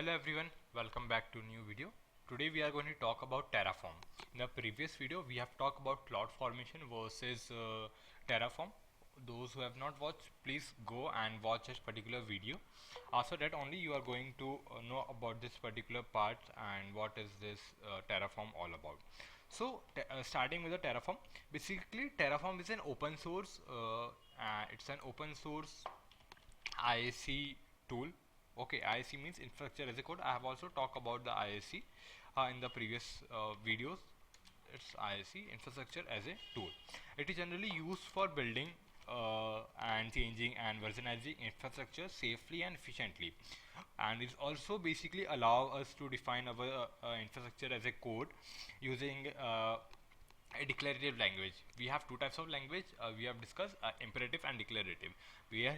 Hello everyone, welcome back to new video. Today we are going to talk about Terraform. In the previous video we have talked about CloudFormation versus Terraform. Those who have not watched, please go and watch this particular video. After that only you are going to know about this particular part and what is this Terraform all about. So starting with the Terraform, basically Terraform is an open source, it's an open source IAC tool. Okay, IAC means infrastructure as a code. I have also talked about the IAC in the previous videos. It's IAC, infrastructure as a tool. It is generally used for building and changing and versionizing infrastructure safely and efficiently, and it also basically allow us to define our infrastructure as a code using a declarative language. We have two types of language we have discussed, imperative and declarative. We are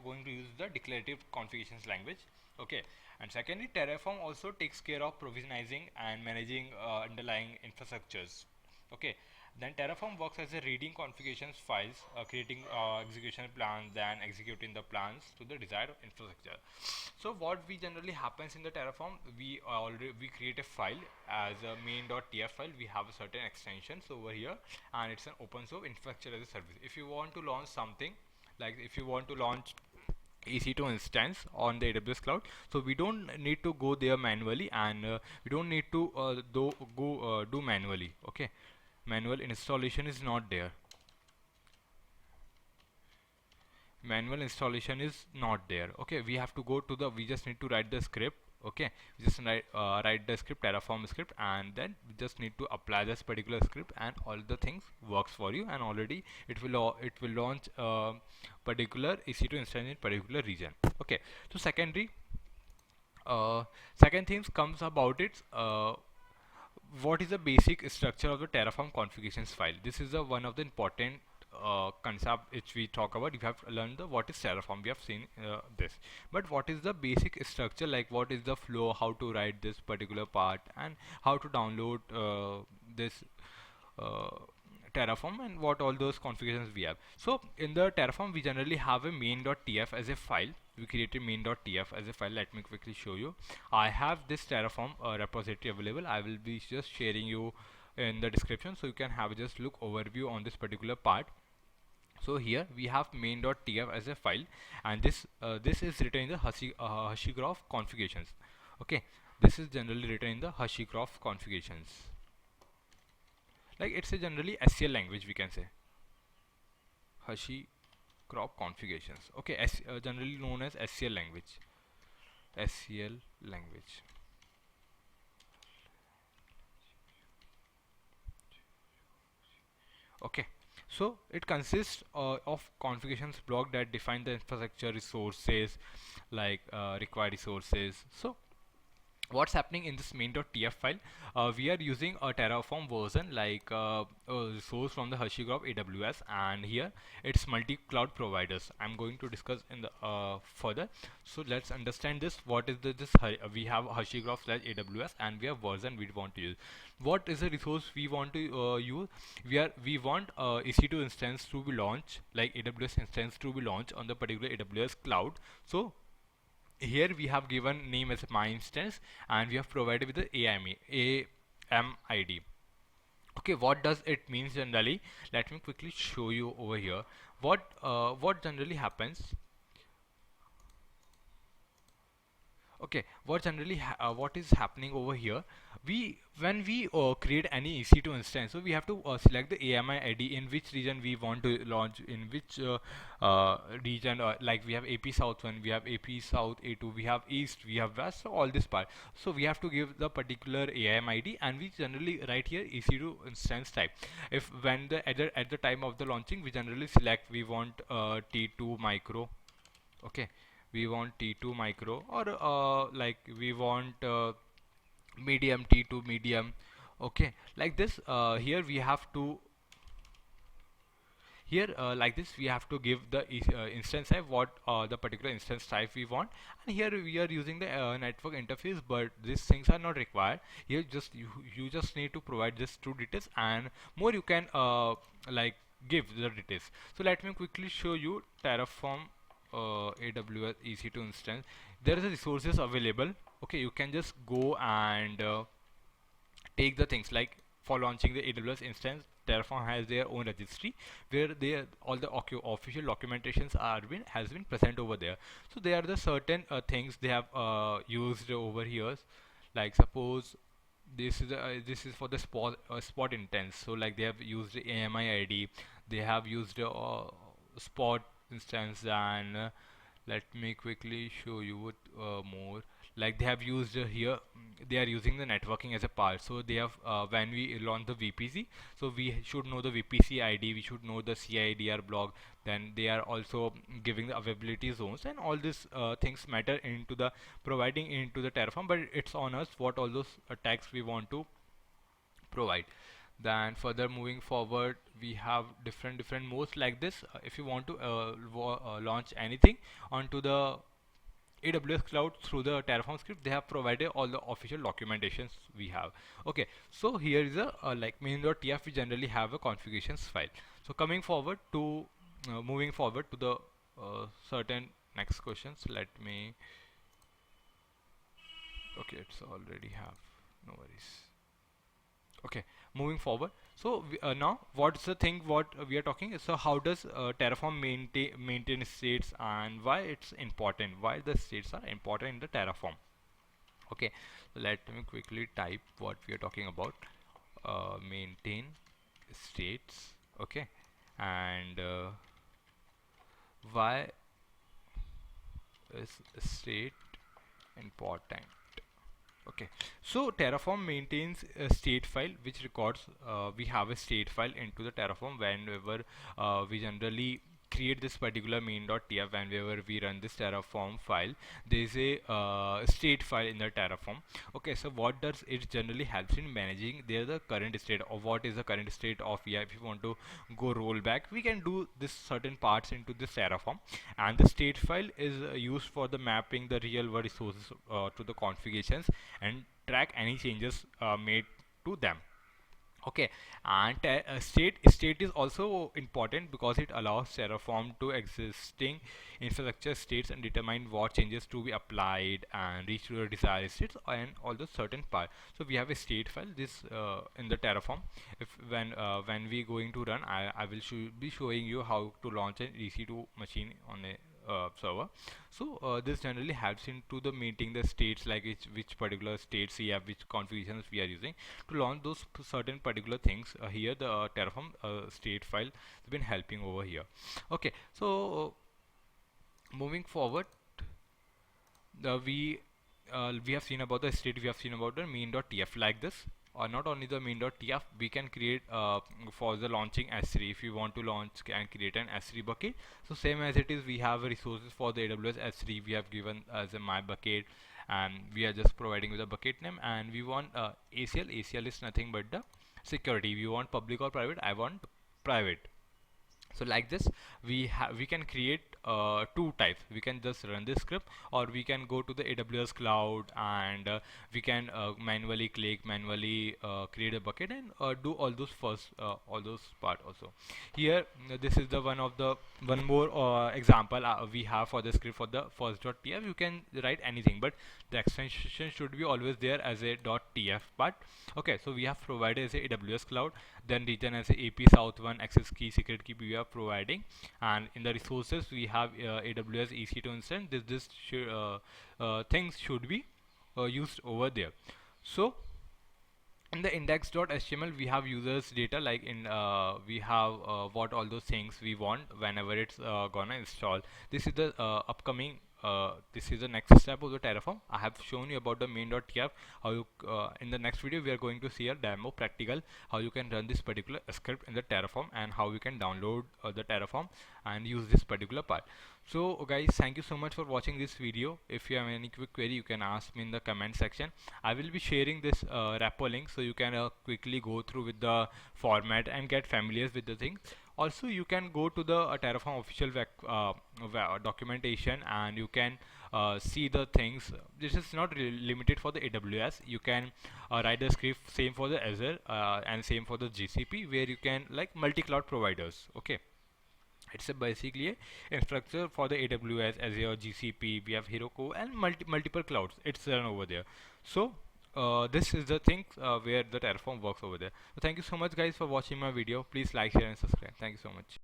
going to use the declarative configurations language. Okay, and secondly, Terraform also takes care of provisionizing and managing underlying infrastructures. Okay, then Terraform works as a reading configurations files, creating execution plans, then executing the plans to the desired infrastructure. So what we generally happens in the Terraform, we create a file as a main.tf file. We have a certain extensions over here, and it's an open source infrastructure as a service. If you want to launch something, like if you want to launch EC2 instance on the AWS cloud, so we don't need to go there manually, and we don't need to do manually. Okay, manual installation is not there. Manual installation is not there. Okay, we have to go to the, we just need to write the script. Okay, we just write the script, Terraform script, and then we just need to apply this particular script, and all the things works for you, and already it will launch particular EC2 instance in particular region. Okay, so second things comes about it. What is the basic structure of the Terraform configurations file? This is the one of the important concept which we talk about. You have learned the what is Terraform. We have seen this, but what is the basic structure? Like what is the flow? How to write this particular part, and how to download this Terraform, and what all those configurations we have. So in the Terraform we generally have a main.tf as a file. We created main.tf as a file. Let me quickly show you. I have this Terraform repository available. I will be just sharing you in the description, so you can have just look overview on this particular part. So here we have main.tf as a file, and this is written in the Hashi Corp configurations. Okay, this is generally written in the Hashi Corp configurations. Like it's a generally SCL language, we can say. Hashi Corp configurations. Okay, generally known as SCL language. SCL language. Okay, so it consists of configurations block that define the infrastructure resources, like required resources. So what's happening in this main.tf file, we are using a Terraform version, like a resource from the Hashi Corp AWS, and here it's multi-cloud providers. I'm going to discuss in the further. So let's understand this. What is we have Hashi Corp / AWS, and we have version we want to use. What is the resource we want to use? We want EC2 instance to be launched, like AWS instance to be launched on the particular AWS cloud. So here we have given name as my instance, and we have provided with the AMID. Okay, what does it mean generally? Let me quickly show you over here. What generally happens? Okay, what is happening over here? When we create any EC2 instance, so we have to select the AMI ID in which region we want to launch, in which region. Like we have AP South 1, we have AP South A2, we have East, we have West, so all this part. So we have to give the particular AMI ID, and we generally write here EC2 instance type. If when the at the time of the launching, we generally select we want T2 micro. Okay, we want T2 micro, or like we want medium, T2 medium. Okay, like this. Here we have to like this we have to give the instance type, what the particular instance type we want, and here we are using the network interface, but these things are not required. Here you just need to provide just two details, and more you can like give the details. So let me quickly show you Terraform AWS EC2 instance. there is a resources available. Okay, you can just go and take the things like for launching the AWS instance. Terraform has their own registry where all the official documentations has been present over there. So there are the certain things they have used over here. Like suppose this is for the spot instance. So like they have used the AMI ID, they have used spot instance, and let me quickly show you what more. Like they have used here, they are using the networking as a part. So they have when we launch the VPC, so we should know the VPC ID, we should know the CIDR block. Then they are also giving the availability zones, and all these things matter into the providing into the Terraform. But it's on us what all those tags we want to provide. Then further moving forward, we have different modes like this. If you want to launch anything onto the AWS cloud through the Terraform script, they have provided all the official documentations we have. Okay, so here is a like main.tf. We generally have a configurations file. So coming forward to moving forward to the certain next questions. Let me. Okay, it's already have. No worries. Okay, moving forward. So now what's the thing what we are talking, so how does Terraform maintain states, and why it's important, why the states are important in the Terraform. Okay, so let me quickly type what we are talking about. Maintain states. Okay, and why is state important? Okay, so Terraform maintains a state file which records, we have a state file into the Terraform whenever we generally create this particular main.tf. Whenever we run this Terraform file, there is a state file in the Terraform. Okay, so what does it generally helps in managing the current state, or what is the current state of if you want to go roll back, we can do this certain parts into this Terraform. And the state file is used for the mapping the real world resources to the configurations and track any changes made to them. Okay, and state is also important because it allows Terraform to existing infrastructure states and determine what changes to be applied and reach to the desired states and all the certain part. So we have a state file this in the Terraform. If when we going to run, I will be showing you how to launch an EC2 machine on a server. So this generally helps into the meeting the states, like which particular states we have, which configurations we are using to launch those certain particular things. Here the Terraform state file has been helping over here. Okay, so moving forward, we have seen about the state, we have seen about the main.tf like this. Or not only the main.tf, we can create for the launching S3. If you want to launch and create an S3 bucket, so same as it is, we have resources for the AWS S3 we have given as a my bucket, and we are just providing with a bucket name. And we want ACL is nothing but the security. We want public or private, I want private. So like this, we can create two types. We can just run this script, or we can go to the AWS cloud and we can manually create a bucket and do all those all those part also. Here this is the one more example we have for the script for the first.tf. You can write anything, but the extension should be always there as a .tf part. Okay, so we have provided as a AWS cloud, then region as a AP South 1 access key secret key we are providing, and in the resources we have AWS EC2 instance. This things should be used over there. So in the index.html we have users data, like in we have what all those things we want whenever it's gonna install. This is the upcoming this is the next step of the Terraform. I have shown you about the main.tf, how you in the next video we are going to see a demo practical how you can run this particular script in the Terraform, and how you can download the Terraform and use this particular part. So guys, thank you so much for watching this video. If you have any quick query, you can ask me in the comment section. I will be sharing this repo link, so you can quickly go through with the format and get familiar with the things. Also, you can go to the Terraform official documentation, and you can see the things. This is not limited for the AWS. You can write the script same for the Azure and same for the GCP, where you can like multi-cloud providers. Okay, It's a basically a infrastructure for the AWS, Azure, GCP. We have Heroku and multiple clouds. It's run over there. So this is the thing where the Terraform works over there. So thank you so much guys for watching my video. Please like, share and subscribe. Thank you so much.